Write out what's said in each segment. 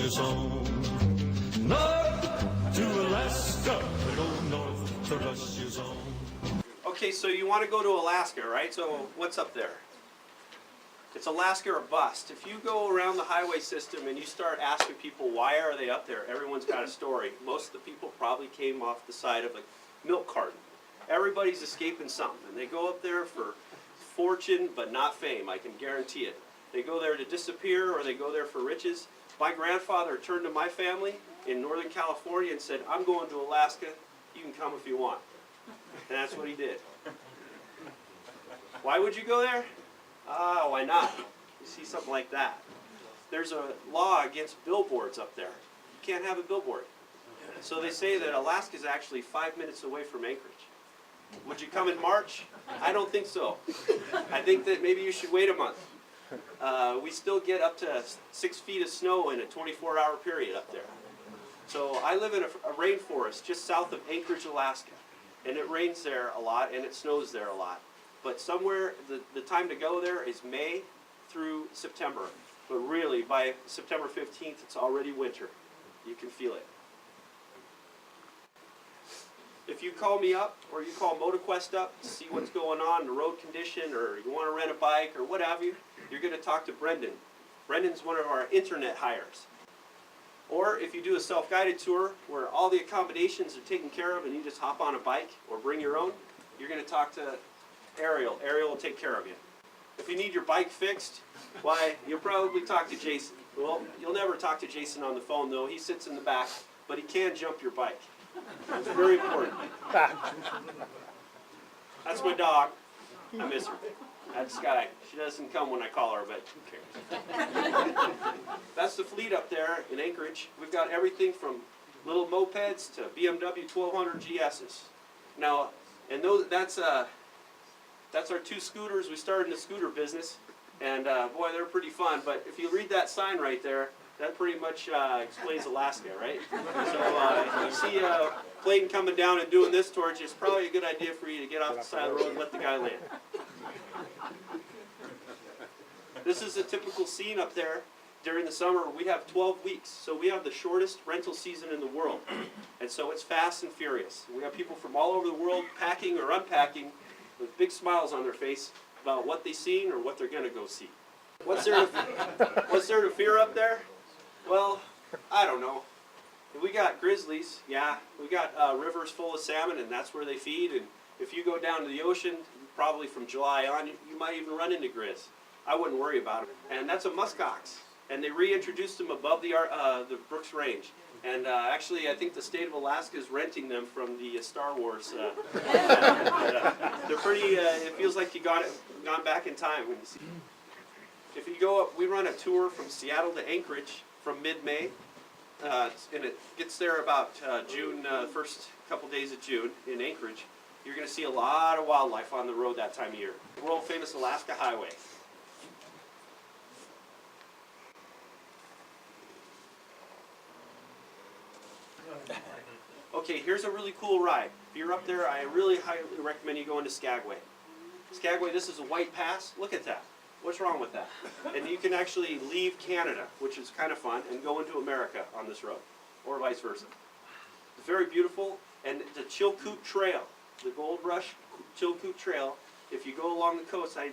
rushes on. North to Alaska, go north, the rushes on. Okay, so you want to go to Alaska, right? So what's up there? It's Alaska or bust. If you go around the highway system and you start asking people why are they up there, everyone's got a story. Most of the people probably came off the side of a milk carton. Everybody's escaping something. And they go up there for fortune, but not fame, I can guarantee it. They go there to disappear or they go there for riches. My grandfather turned to my family in Northern California and said, I'm going to Alaska, you can come if you want. And that's what he did. Why would you go there? Why not? You see something like that. There's a law against billboards up there. You can't have a billboard. So they say that Alaska is actually 5 minutes away from Anchorage. Would you come in March? I don't think so. I think that maybe you should wait a month. We still get up to 6 feet of snow in a 24-hour period up there. So I live in a rainforest just south of Anchorage, Alaska. And it rains there a lot and it snows there a lot. But somewhere, the time to go there is May through September. But really, by September 15th, it's already winter. You can feel it. If you call me up, or you call MotoQuest up to see what's going on, the road condition, or you want to rent a bike, or what have you, you're going to talk to Brendan. Brendan's one of our internet hires. Or if you do a self-guided tour where all the accommodations are taken care of and you just hop on a bike or bring your own, you're going to talk to Ariel. Ariel will take care of you. If you need your bike fixed, why, you'll probably talk to Jason. Well, you'll never talk to Jason on the phone though. He sits in the back, but he can jump your bike. It's very important. That's my dog. I miss her. That's Sky. She doesn't come when I call her, but who cares? That's the fleet up there in Anchorage. We've got everything from little mopeds to BMW 1200 GS's. Now, and that's our two scooters. We started in the scooter business, and boy, they're pretty fun. But if you read that sign right there, that pretty much explains Alaska, right? So you see a plane coming down and doing this towards you, it's probably a good idea for you to get off the side of the road and let the guy land. This is a typical scene up there. During the summer, we have 12 weeks, so we have the shortest rental season in the world. And so it's fast and furious. We have people from all over the world packing or unpacking with big smiles on their face about what they've seen or what they're going to go see. What's there to fear up there? Well, I don't know. We got grizzlies, yeah. We got rivers full of salmon, and that's where they feed. And if you go down to the ocean, probably from July on, you might even run into grizz. I wouldn't worry about it. And that's a muskox. And they reintroduced them above the Brooks Range. And actually, I think the state of Alaska is renting them from the Star Wars. They're pretty, it feels like you gone back in time when you see. If you go up, we run a tour from Seattle to Anchorage from mid-May. And it gets there about June, first couple days of June in Anchorage. You're going to see a lot of wildlife on the road that time of year. World famous Alaska Highway. Okay, here's a really cool ride. If you're up there, I really highly recommend you go into Skagway. Skagway, this is a white pass. Look at that. What's wrong with that? And you can actually leave Canada, which is kind of fun, and go into America on this road, or vice versa. It's very beautiful, and the Chilkoot Trail, the Gold Rush Chilkoot Trail, if you go along the coast, I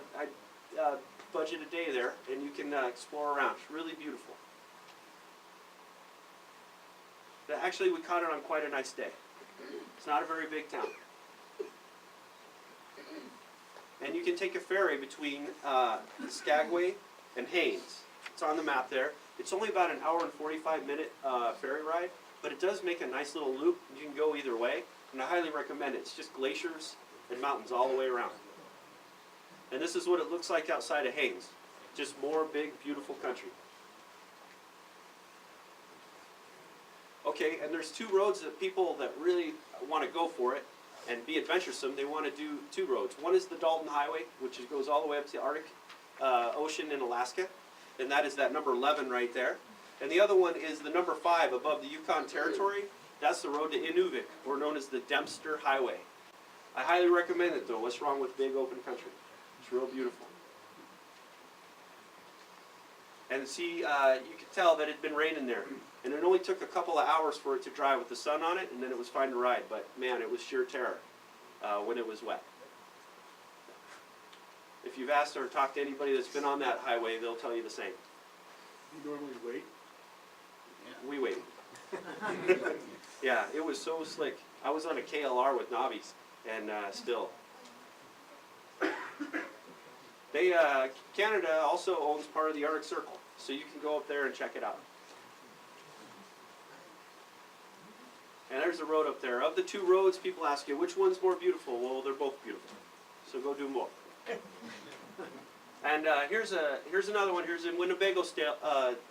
budget a day there, and you can explore around. It's really beautiful. Actually, we caught it on quite a nice day. It's not a very big town. And you can take a ferry between Skagway and Haines. It's on the map there. It's only about an hour and 45-minute ferry ride, but it does make a nice little loop. You can go either way, and I highly recommend it. It's just glaciers and mountains all the way around. And this is what it looks like outside of Haines. Just more big, beautiful country. Okay, and there's two roads that people that really want to go for it and be adventuresome, they want to do two roads. One is the Dalton Highway, which goes all the way up to the Arctic Ocean in Alaska, and that is that number 11 right there. And the other one is the number 5 above the Yukon Territory. That's the road to Inuvik, or known as the Dempster Highway. I highly recommend it though. What's wrong with big open country? It's real beautiful. and see, you could tell that it had been raining there. And it only took a couple of hours for it to dry with the sun on it, and then it was fine to ride. But man, it was sheer terror when it was wet. If you've asked or talked to anybody that's been on that highway, they'll tell you the same. You normally wait? We waited. Yeah, it was so slick. I was on a KLR with knobbies, and still. Canada also owns part of the Arctic Circle, so you can go up there and check it out. And there's a road up there. Of the two roads, people ask you, which one's more beautiful? Well, they're both beautiful. So go do both. And here's another one. Here's in Winnebago's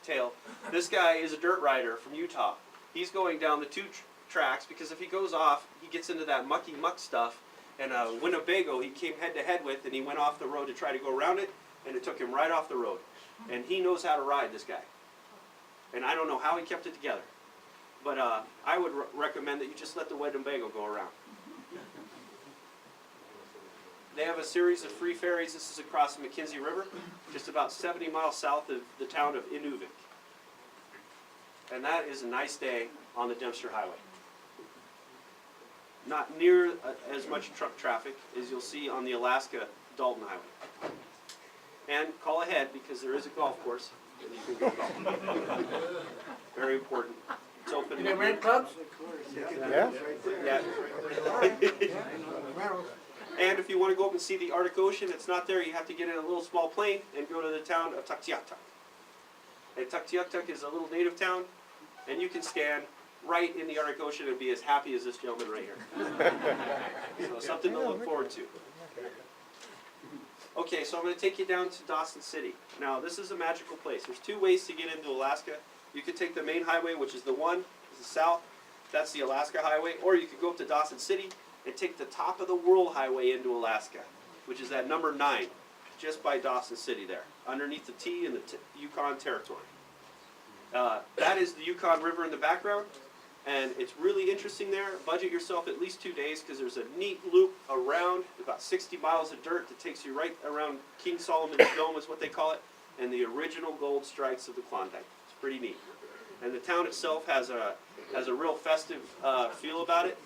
tale. This guy is a dirt rider from Utah. He's going down the two tracks because if he goes off, he gets into that mucky muck stuff. And Winnebago, he came head to head with, and he went off the road to try to go around it, and it took him right off the road. And he knows how to ride, this guy. And I don't know how he kept it together. But I would recommend that you just let the Winnebago go around. They have a series of free ferries. This is across the McKenzie River, just about 70 miles south of the town of Inuvik. And that is a nice day on the Dempster Highway. Not near as much truck traffic as you'll see on the Alaska Dalton Highway. And call ahead because there is a golf course and you can go golf. Very important. It's open. Can they rent clubs? Yeah. Yeah. And if you want to go up and see the Arctic Ocean, it's not there. You have to get in a little small plane and go to the town of Tuktoyaktuk. And Tuktoyaktuk is a little native town, and you can stand right in the Arctic Ocean and be as happy as this gentleman right here. So something to look forward to. Okay, so I'm going to take you down to Dawson City. Now, this is a magical place. There's two ways to get into Alaska. You could take the main highway, which is the one, is the south. That's the Alaska Highway. Or you could go up to Dawson City and take the top of the world highway into Alaska, which is at number 9, just by Dawson City there, underneath the T in the Yukon Territory. That is the Yukon River in the background, and it's really interesting there. Budget yourself at least 2 days because there's a neat loop around, about 60 miles of dirt that takes you right around King Solomon's Dome is what they call it, and the original gold strikes of the Klondike. It's pretty neat. And the town itself has a real festive feel about it.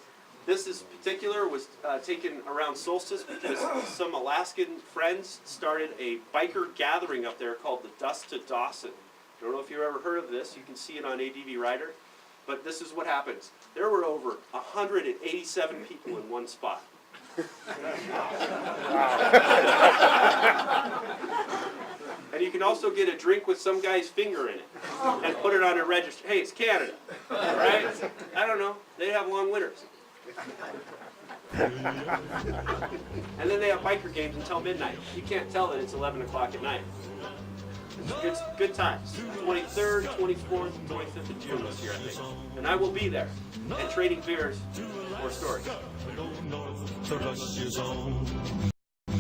This is particular was taken around solstice because some Alaskan friends started a biker gathering up there called the Dust to Dawson. I don't know if you've ever heard of this. You can see it on ADV Rider. But this is what happens. There were over 187 people in one spot. And you can also get a drink with some guy's finger in it and put it on a register. Hey, it's Canada, right? I don't know. They have long winters. And then they have biker games until midnight. You can't tell that it's 11 o'clock at night. It's good times. 23rd, 24th, and 25th of June this year, I think. And I will be there and trading beers or stories.